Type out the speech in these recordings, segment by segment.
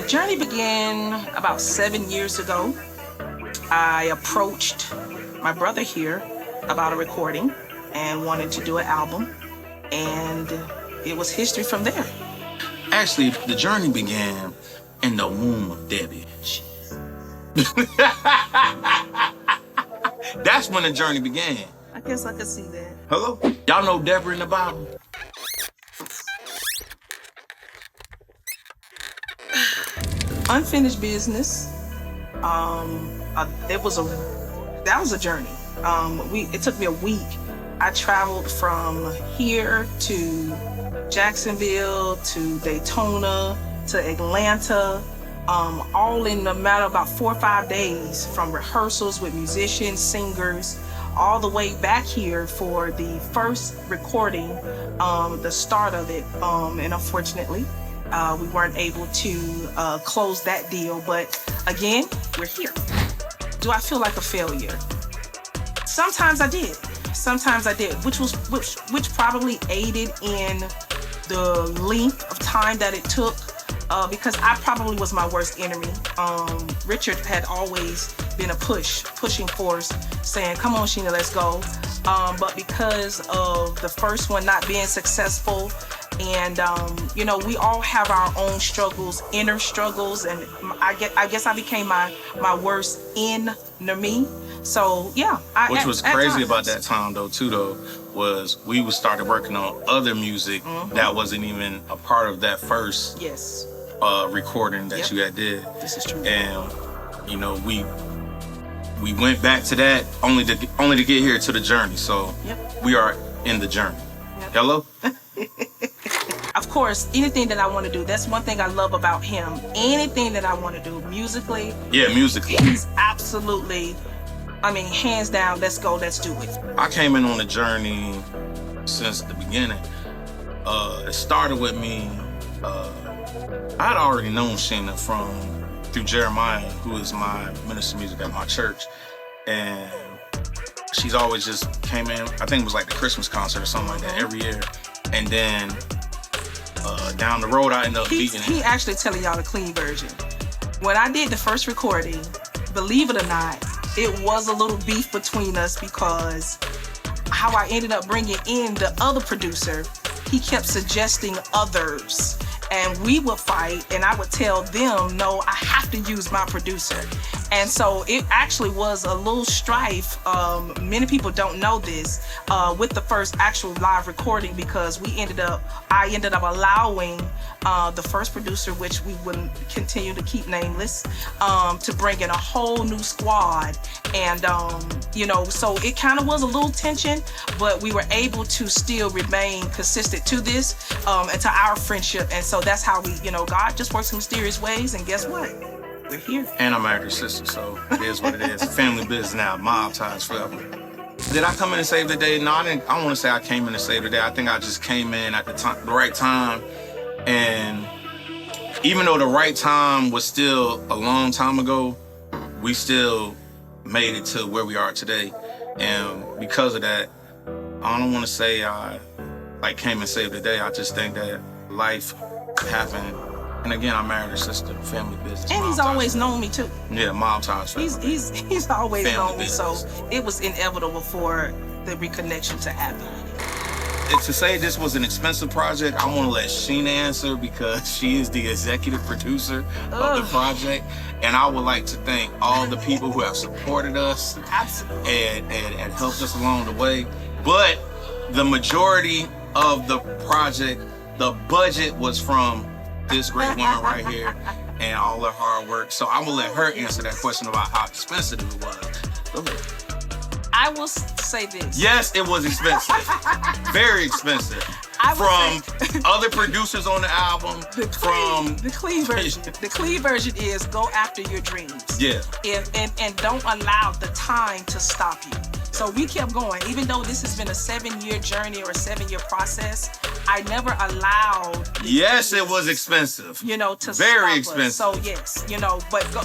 journey began about 7 years ago. I approached my brother here about a recording and wanted to do an album, and it was history from there. Actually, the journey began in the womb of Debbie. That's when the journey began. I guess I could see that. Hello? Y'all know Deborah in the Bible? Unfinished business. That was a journey. It took me a week. I traveled from here to Jacksonville to Daytona to Atlanta, all in a matter of about 4 or 5 days, from rehearsals with musicians, singers, all the way back here for the first recording, the start of it. And unfortunately, we weren't able to close that deal. But again, we're here. Do I feel like a failure? Sometimes I did. Which probably aided in the length of time that it took, because I probably was my worst enemy. Richard had always been a pushing force, saying, "Come on, Shena, let's go." But because of the first one not being successful, and we all have our own struggles, inner struggles, and I guess I became my worst enemy. So yeah. Which was crazy about that time though, was we started working on other music that wasn't even a part of that first recording that you had did. This is true. And we went back to that only to get here to the journey. So we are in the journey. Hello? Of course, anything that I want to do, that's one thing I love about him. Anything that I want to do musically. Yeah, musically. He's absolutely, hands down, let's go, let's do it. I came in on the journey since the beginning. It started with me, I'd already known Shena through Jeremiah, who is my minister of music at my church. And she's always just came in, I think it was like the Christmas concert or something like that every year. And then down the road, I ended up beating him. He actually telling y'all the clean version. When I did the first recording, believe it or not, it was a little beef between us, because how I ended up bringing in the other producer, he kept suggesting others. And we would fight, and I would tell them, no, I have to use my producer. And so it actually was a little strife. Many people don't know this with the first actual live recording, because I ended up allowing the first producer, which we would continue to keep nameless, to bring in a whole new squad. And, so it kind of was a little tension, but we were able to still remain consistent to this and to our friendship. And so that's how God just works in mysterious ways. And guess what? We're here. And I'm married to her sister, so it is what it is. Family business now, mob ties forever. Did I come in and save the day? No, I didn't. I don't want to say I came in to save the day. I think I just came in at the right time. And even though the right time was still a long time ago, we still made it to where we are today. And because of that, I don't want to say I came and saved the day. I just think that life happened. And again, I'm married to sister, family business. And he's always known me too. Yeah, mob ties. He's always known me, so business. it was inevitable for the reconnection to happen. And to say this was an expensive project, I want to let Shena answer, because she is the executive producer of the project. And I would like to thank all the people who have supported us and helped us along the way. But the majority of the project, the budget was from this great woman right here and all her hard work. So I'm gonna let her answer that question about how expensive it was. Go ahead. I will say this. Yes, it was expensive. Very expensive. From other producers on the album, the clean version. The clean version is go after your dreams. Yeah. And don't allow the time to stop you. So we kept going, even though this has been a 7-year journey or a 7-year process. I never allowed. Yes, it was expensive. To very stop expensive. Us. So yes, but go,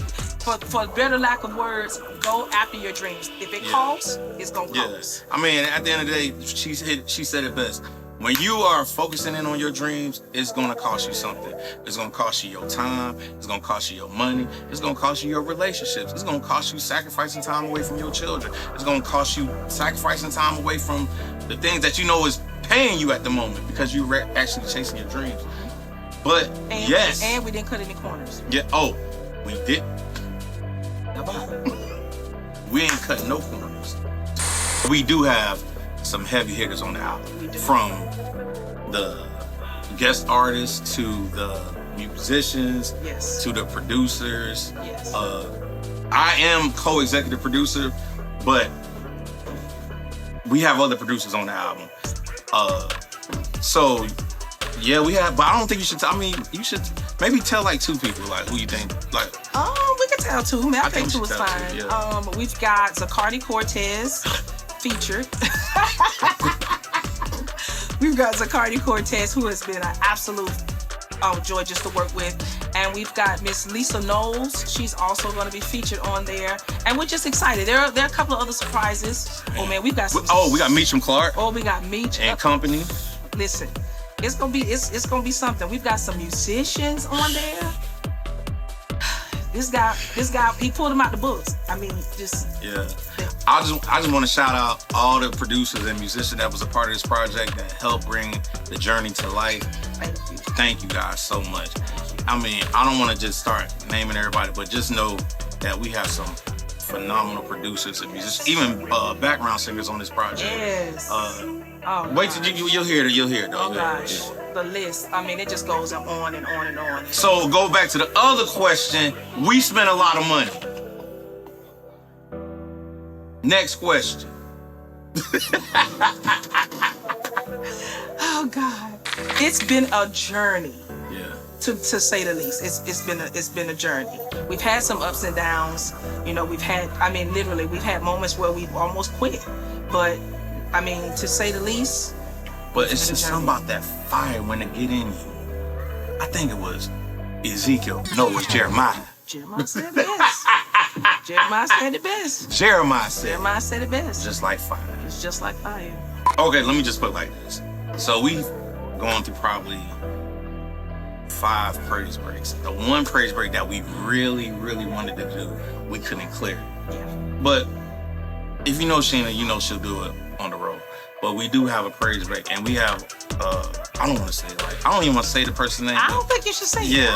for better lack of words, go after your dreams. If it costs, it's gonna cost. I mean, at the end of the day, she said it best. When you are focusing in on your dreams, it's gonna cost you something. It's gonna cost you your time. It's gonna cost you your money. It's gonna cost you your relationships. It's gonna cost you sacrificing time away from your children. It's gonna cost you sacrificing time away from the things that you know is paying you at the moment because you're actually chasing your dreams. But yes. And we didn't cut any corners. Yeah. Oh, we did. We ain't cutting no corners. We do have some heavy hitters on the album, from the guest artists to the musicians, yes, to the producers. Yes. I am co-executive producer, but we have other producers on the album. So yeah, we have, but I don't think you should. You should maybe tell like 2 people, like who you think, like. We can tell 2. I think 2 is fine. 2, yeah. We've got Zacardi Cortez featured. We've got Zacardi Cortez, who has been an absolute joy just to work with. And we've got Miss Lisa Knowles. She's also going to be featured on there. And we're just excited. There are a couple of other surprises. Oh, man, we've got some... Oh, we got Meacham Clark. Oh, we got Meach. And company. Listen, it's gonna be something. We've got some musicians on there. This guy, he pulled them out the books. I mean, just... Yeah. I just want to shout out all the producers and musicians that was a part of this project that helped bring the journey to life. Thank you guys so much. I mean, I don't want to just start naming everybody, but just know that we have some phenomenal producers and musicians, even background singers on this project. Yes. Wait till you'll hear it. You'll hear it. Oh gosh, the list. I mean, it just goes on and on and on. So go back to the other question. We spent a lot of money. Next question. Oh God, it's been a journey. Yeah. To say the least, it's been a journey. We've had some ups and downs. You know, we've had moments where we've almost quit. But I mean, to say the least. But it's just something about that fire when it get in you. I think it was Ezekiel. No, it was Jeremiah. Jeremiah said it best. Jeremiah said it best. Jeremiah said it best. Just like fire. It's just like fire. Okay, let me just put it like this. So we've gone through probably 5 praise breaks. The one praise break that we really, really wanted to do, we couldn't clear. Yeah. But if you know Shena, you know she'll do it on the road. But we do have a praise break, and we have, I don't want to say it, like, I don't even want to say the person's name. I don't think you should say yeah.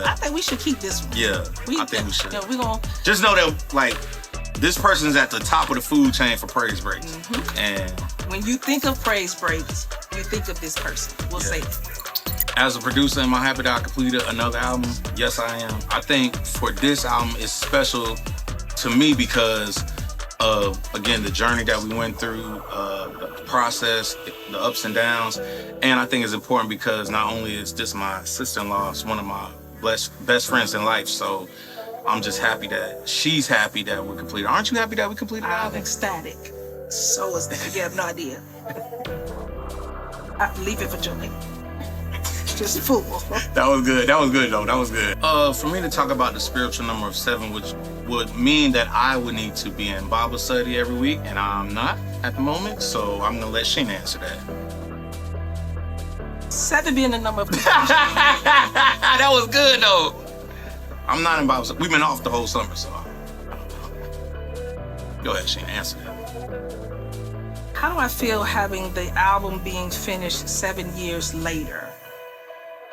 I think we should keep this one. Yeah, I think we should. Yeah, we're gonna... Just know that, like, this person's at the top of the food chain for praise breaks. Mm-hmm. And when you think of praise breaks, you think of this person. We'll say that. As a producer, am I happy that I completed another album? Yes, I am. I think for this album, it's special to me because of, again, the journey that we went through, the process, the ups and downs. And I think it's important because not only is this my sister-in-law, it's one of my best friends in life. So I'm just happy that she's happy that we completed. Aren't you happy that we completed the I'm album? ecstatic. So is that. You have no idea. I leave it for Julie. Just fool. That was good. That was good, though. That was good. For me to talk about the spiritual number of 7, which would mean that I would need to be in Bible study every week, and I'm not at the moment, so I'm gonna let Shena answer that. 7 being the number of That was good, though. I'm not in Bible study. We've been off the whole summer, so go ahead, Shena, answer that. How do I feel having the album being finished 7 years later?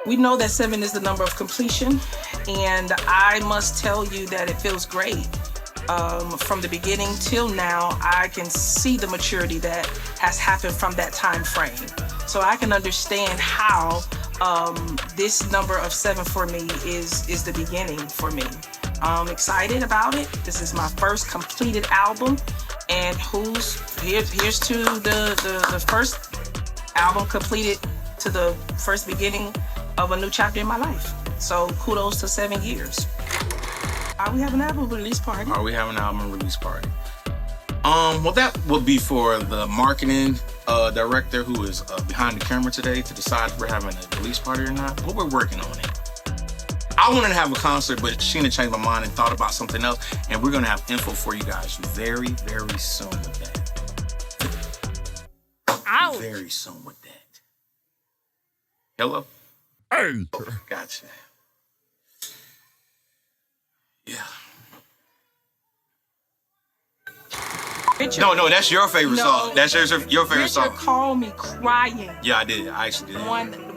We know that 7 is the number of completion, and I must tell you that it feels great. From the beginning till now, I can see the maturity that has happened from that time frame. So I can understand how this number of 7 for me is the beginning for me. I'm excited about it. This is my first completed album, and here's to the first album completed, to the first beginning of a new chapter in my life. So kudos to 7 years. Are we having an album release party? Are we having an album release party? Well, that would be for the marketing director who is behind the camera today to decide if we're having a release party or not. But we're working on it. I wanted to have a concert, but Shena changed my mind and thought about something else, and we're gonna have info for you guys very, very soon with that. Ouch. Very soon with that. Hello? Hey. Gotcha. Yeah. Richard, No, that's your favorite No. song. That's your favorite Richard song. called me crying. Yeah, I did. I actually did.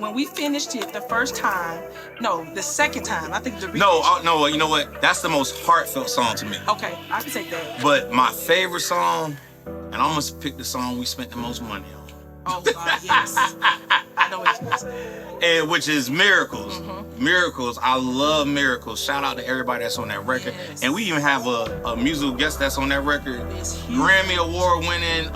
When we finished it the first time, no, the second time, I think the No, you know what? That's the most heartfelt song to me. Okay, I can take that. But my favorite song, and I'm gonna pick the song we spent the most money on. Oh God, yes. I know what you're saying. And which is Miracles. Miracles. I love Miracles. Shout out to everybody that's on that record. Yes. And we even have a musical guest that's on that record. It's huge. Grammy Award winning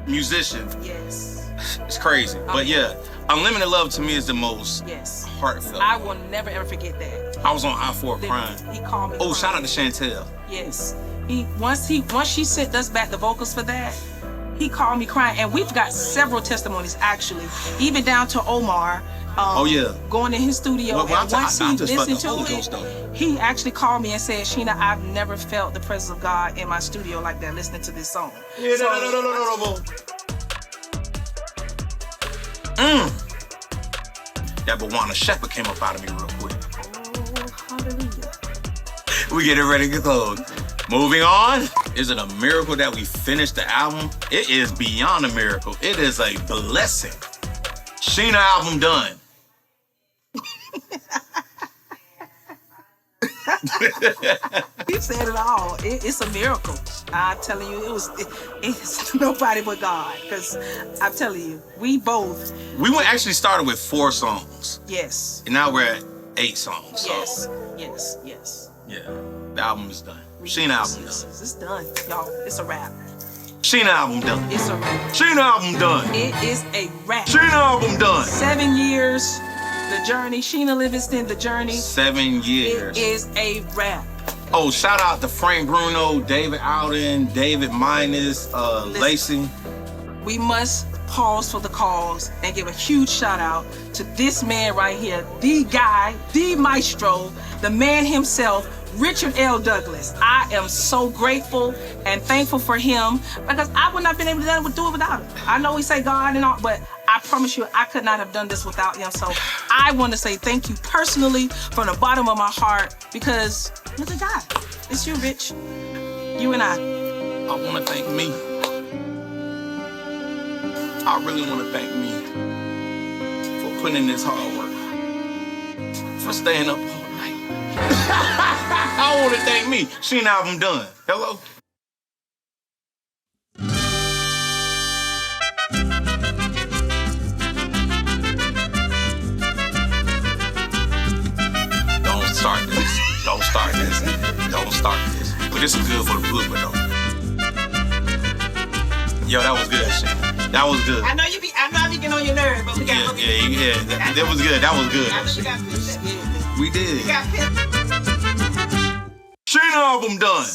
musician. Yes. It's crazy. But yeah, Unlimited Love to me is the most Yes. heartfelt. I will never ever forget that. I was on I-4 crying. He called me. Oh, crying. shout out to Chantel. Yes. Once she sent us back the vocals for that, he called me crying, and we've got several testimonies actually, even down to Omar. Oh yeah. Going in his studio, Well, and once I he just felt listened the Holy to Ghost, it, though. he actually called me and said, "Shena, I've never felt the presence of God in my studio like that listening to this song." Yeah, So- no. That Bawana Shepherd came up out of me real quick. Oh, hallelujah. We get it ready to close. Moving on. Is it a miracle that we finished the album? It is beyond a miracle. It is a blessing. Shena album done. You said it all. It's a miracle. I'm telling you, it's nobody but God. Because I'm telling you, we both. We went actually started with 4 songs. Yes. And now we're at 8 songs. So, Yes. yeah, the album is done. Shena album done. It's done, y'all. It's a wrap. Shena album done. It's a wrap. Shena album done. It is a wrap. Shena album done. 7 years, the journey. Shena Livingston, the journey. 7 years. It is a wrap. Oh, shout out to Frank Bruno, David Alden, David Minus, Lacey. We must pause for the cause and give a huge shout out to this man right here, the guy, the maestro, the man himself, Richard L. Douglas. I am so grateful and thankful for him because I would not have been able to do it without him. I know we say God and all, but I promise you I could not have done this without him. So I want to say thank you personally from the bottom of my heart because look at God. It's you, Rich. You and I. I want to thank me. I really want to thank me for putting in this hard work, for staying up all night. I want to thank me. Shena album done. Hello? Don't start this. Don't start this. Don't start this. But this is good for the blooper though. Yo, that was good, Shena. That was good. I know I be getting on your nerves, but we got Yeah. That was good. That was good. we got We did. we got Shena album done.